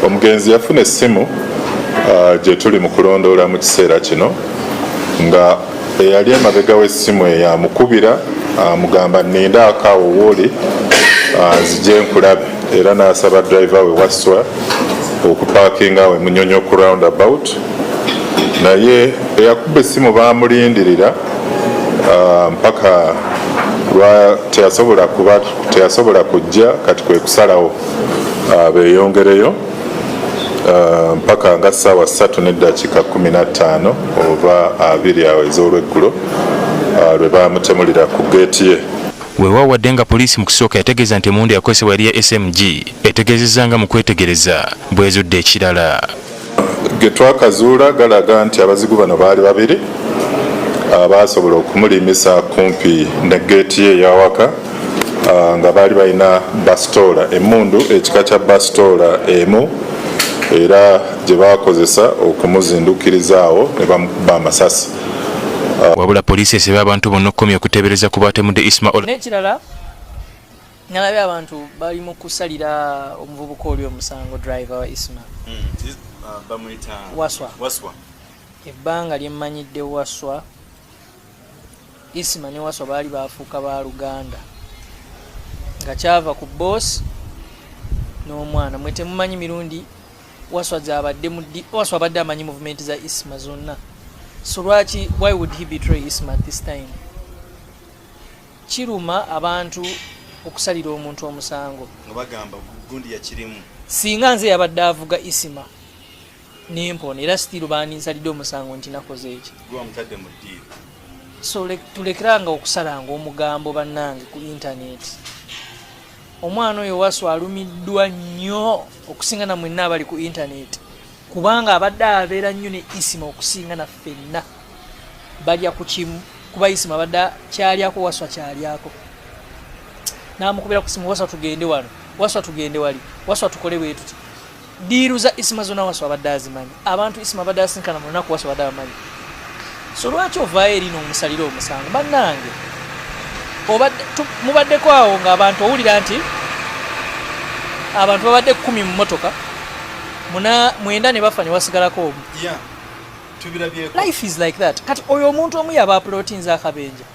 omugenzi yafuna essimu gye tuli mu kulondoola mu kiseera kino nga eyali emabega w'essimu eyamukubira amugamba nninda akaawo wooli nzije nkulabe era n'asaba driver we Waswa okupaakinga we Munyonyo ku roundabout naye eyakuba essimu baamulindirira mpaka teyasobola kujja kati kwe kusalawo beeyongereyo mpaka nga ssaawa 3:15 oba 2 awo ez'olweggulo lwe baamutemulira ku geeti ye. Weewaawadde nga poliisi mu kusooka yategeeza nti emmundu yakozesebwa yali ya SMG etegeezezza mu kwetegereza bwezudde ekirala. Ge twakazuula galaga nti abazigu bano baali babiri baasobola okumulimisa kumpi ne geeti ye eyawaka nga baali balina basitoola emmundu ekika kya basitoola emu era gye baakozesa okumuzindukirizaawo ne bamukuba amasasi. Wabula poliisi esabye abantu bonna okukomya okuteebereza ku baatemudde Isma.Bruno. N'ekirala nalabye abantu bali mu kusalira omuvubuka oli omusango driver wa Isma. Waswa. Ebbanga lyemmanyidde Waswa. Isma ne Waswa baali baafuuka ba Luganda. Nga kyava ku boss n'omwana mwe temumanyi mirundi Waswa abadde amanyi movement za Isma zonna. So why would he betray Isma at this time? Kiruma abantu okusalira omuntu omusango. Bagamba gundi ya kirimu. Singa nze yabadde avuga Isma nempona era still baninsalidde omusango nti nakoze eki. Gwa mutadde mu ddiiro. So tulekeranga okusalanga omugambo bannange ku internet. Omwana oyo Waswa alumiddwa nnyo okusinga na mwenna abali ku internet. Kubanga abadde abeera nnyo ne Isma okusinga na ffenna. Balya ku kimu kuba Isma abadde kyalyako Waswa kyalyako. N'amukubira ku simu, Waswa tugende wano, Waswa tugende wali, Waswa tukole bwe tuti. Diiru za Isma zonna Waswa abadde azimanyi. Abantu Isma abadde asinkana mu lunaku Waswa abadde abamanyi. So lwaki ovaayo eri n'omusalira omusango? Bannange mubaddeko awo ng'abantu owulira nti abantu babadde 10 mu motoka mwenda ne bafa ne wasigalako omu. Life is like that. Kati oyo omuntu omu yaba aplotinze akabenja.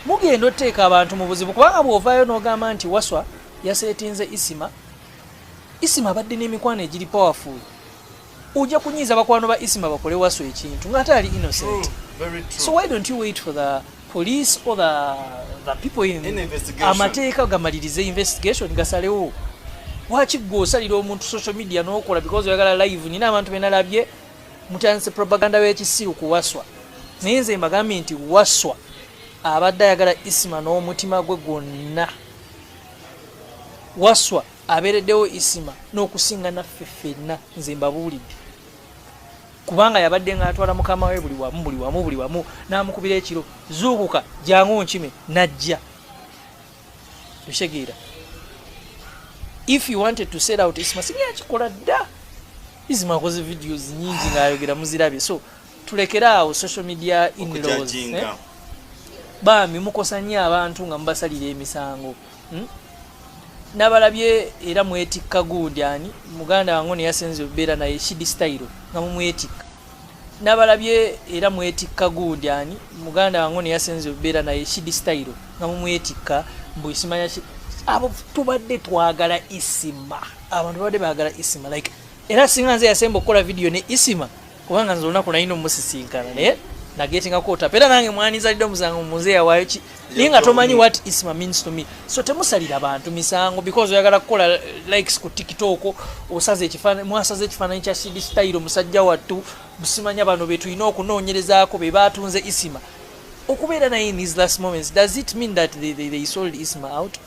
Mugenda otteeka abantu mu buzibu kubanga bw'ovaayo n'ogamba nti Waswa yaseetinze Isma abadde n'emikwano egiri powerful. Ujja kunyiza bakwano ba Isma bakole Waswa ekintu ng'ate ali innocent. So why don't you wait for the police or the people in amateeka gamalirize investigation gasalewo? Waki gwosalira omuntu social media n'okola because oyagala live nina abantu benalabye mutandise propaganda w'ekisiru ku Waswa. Naye nze mbagambye nti Waswa abadde ayagala Isma n'omutima gwe gwonna. Waswa abeereddewo Isma n'okusinga naffe ffenna nze mbabuulidde. Kubanga yabadde ng'atwala mukama we buli wamu n'amukubira ekiro zuukuka jangu nkime najja. Tushegeera. If you wanted to set out Isma singa yakikola dda. Isma akoze videos nyingi ng'ayogera muzirabye. So tulekera awo social media in-laws. Bambi mukosa nnyo abantu nga mubasalira emisango. Nabalabye era mwetikka gundi ani muganda wange ne yasenze obeera naye Shidi Style nga mumwetikka. Nabalabye era mwetikka gundi ani muganda wange ne yasenze obeera naye Shidi Style nga mumwetikka mbu Isma abo tubadde twagala Isma. Abantu badde baagala Isma like era singa nze yasemba okukola video ne Isma kubanga nze olunaku nalina omusisinkana naye nagetinga kota pera nange mwanizalidde omusango muzeeya waayo ki ninga tomanyi what Isma means to me. So temusalira abantu misango because oyagala kukola likes ku TikTok osaze ekifaananyi mwasaze ekifaananyi kya Shidi Style musajja wattu busimanya bano be tulina okunoonyerezaako be baatunze Isma. Okubeera naye in these last moments, does it mean that they sold Isma out?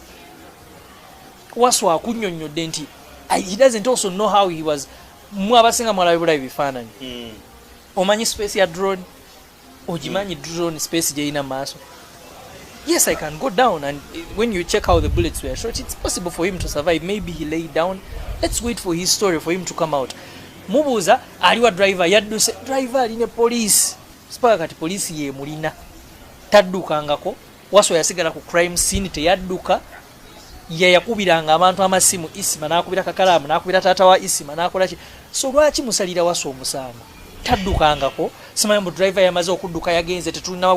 Waswa akunnyonnyodde nti he doesn't also know how he was. Mwabasinga mwalabibula ebifaananyi. Omanyi space ya drone? Ojimanyi drone space gyeina maaso? Yes, I can go down, and when you check how the bullets were shot, it's possible for him to survive. Maybe he lay down. Let's wait for his story, for him to come out. Mubuuza aliwa driver yadduse, driver aline police. Sipaka kati police ye mulina. Taddukangako. Waswa yasigala ku crime scene teyadduka. ye yakubiranga abantu amasimu Isma nakubira kakalamu nakubira tata wa Isma nakola ki so lwaki musalira Waswa omusango taddukangako simanyi driver yamaze okudduka yagenze tetulina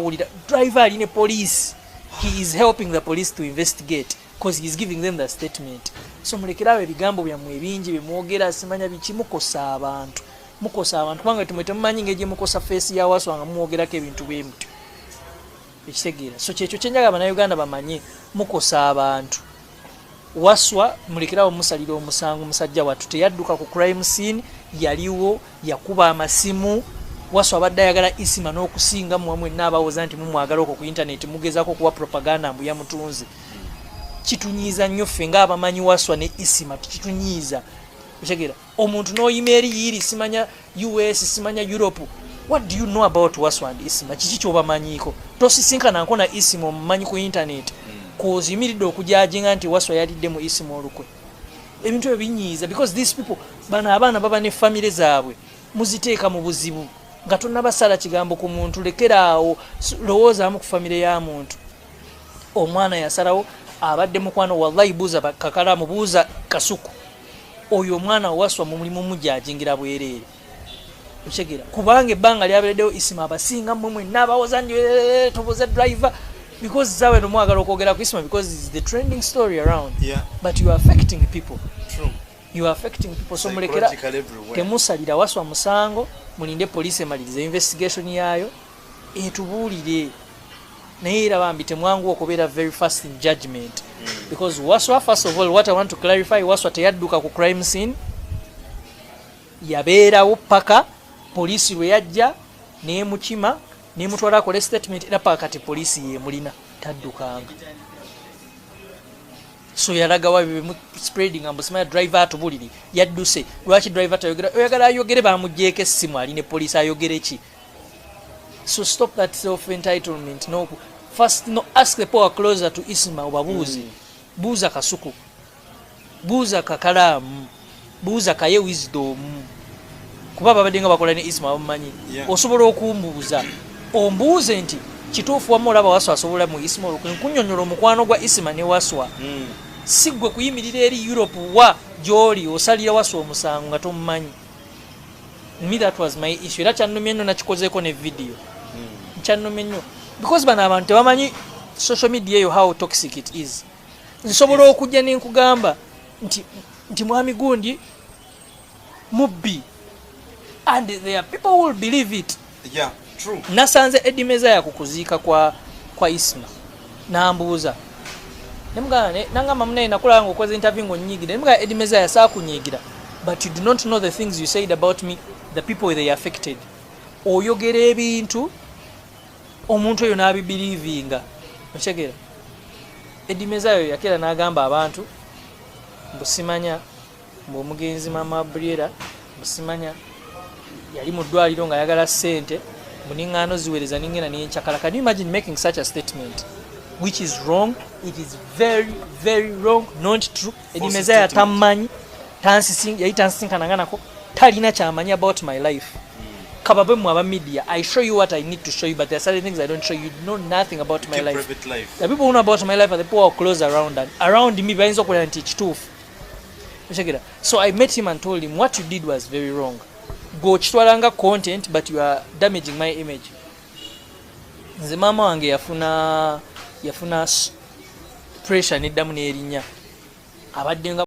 driver aline police he is helping the police to investigate because he is giving them the statement so mulekerawe ebigambo byammwe ebingi bemwogera simanya biki mukosa abantu kubanga tumwetemumanyi ngeje mukosa face ya Waswa nga mwogera ebintu bwemutu ekitegeera so kyekyo kyenjaga Bannayuganda bamanye mukosa abantu Waswa mulekerawo musalira omusango musajja wattu teyadduka ku crime scene yaliwo yakuba amasimu Waswa abadde ayagala Isma n'okusinga mwamwe n'abawoza nti mumwagala okwo ku internet mugezaako kuwa propaganda mbu yamutunzi kitunyiiza nnyo ffe ng'abamanyi Waswa ne Isma kitunyiiza okitegeera omuntu n'oyima eri yiri simanya US simanya Europe what do you know about Waswa and Isma kiki ky'obamanyiiko tosisinkana nko na Isma omumanyi ku internet kozimiridde okujajinga nti Waswa yalidde mu Isma olukwe ebintu ebyo binyiiza because these people bana abaana baba ne family zaabwe muziteeka mu buzibu nga tonnabasala kigambo ku muntu lekeraawo lowoozaamu ku family ya muntu omwana yasalawo abadde mukwano wallahi buuza kakalamu buuza kasuku oyo omwana Waswa mu mulimu mujajingira bwereere okitegeera kubanga ebbanga lyabereddewo Isma abasinga mmwe n'abawoza ndi toboza driver because zawe nomwagala okwogera ku Isma because it's the trending story around but you are affecting people you are affecting people so mulekera temusalira Waswa musango mulinde police emalirize investigation yayo etubuulire naye era bambi temwangu okubeera very fast in judgment because Waswa first of all what I want to clarify Waswa teyadduka ku crime scene yabeerawo paka police lwe yajja nemukima nemutwala akole statement era paka kati police yemulina taddukanga so yalaga wabi spreading ambusimaya driver atubuliri yadduse lwaki driver tayogera oyagala ayogere bamujjeeko essimu aline police ayogere ki so stop that self entitlement no first no ask the power closer to Isma obabuuze buuza kasuku buuza kakalamu buuza kaye wisdom kuba babadde nga bakola ne Isma bamumanyi osobola okumbuuza ombuuze nti kituufu wamu olaba Waswa asobola mu Isma olukwe nkunyonnyola omukwano gwa Isma ne Waswa siggwe kuyimirira eri Europe wa gy'oli osalira Waswa omusango nga tomumanyi me that was my issue era kyannumye nnyo nakikozeeko ne video kyannumye nnyo because bano abantu tebamanyi social media eyo how toxic it is nsobola okujja nenkugamba nti mwami gundi mubbi and there are people who will believe it true nasanze edimeza ya kukuziika kwa Isma nambuuza nemugana nangamba munene nakulanga okweza interview ngonyigira nemugana edimeza ya saakunyigira but you do not know the things you said about me the people they affected oyogera ebintu omuntu oyo n'abibelievinga okitegeera edimeza yo yakera n'agamba abantu mbusimanya mb'omugenzi mama Briera mbusimanya yali mu ddwaliro nga ayagala ssente muningano ziwereza ningena n'enkyakala. Can you imagine making such a statement which is wrong? It is very very wrong, not true. Edimeza ya tamanyi tansisinkananganako talina kyamanyi about my life. Kababe mu aba media, I show you what I need to show you, but there are certain things I don't show you. You know nothing about my life. The people who know about my life are the people who are close around me bayinza okukola nti kituufu. So I met him and told him what you did was very wrong. Go kitwalanga content but you are damaging my image. Nze mama wange yafuna pressure neddamu n'erinnya abadde nga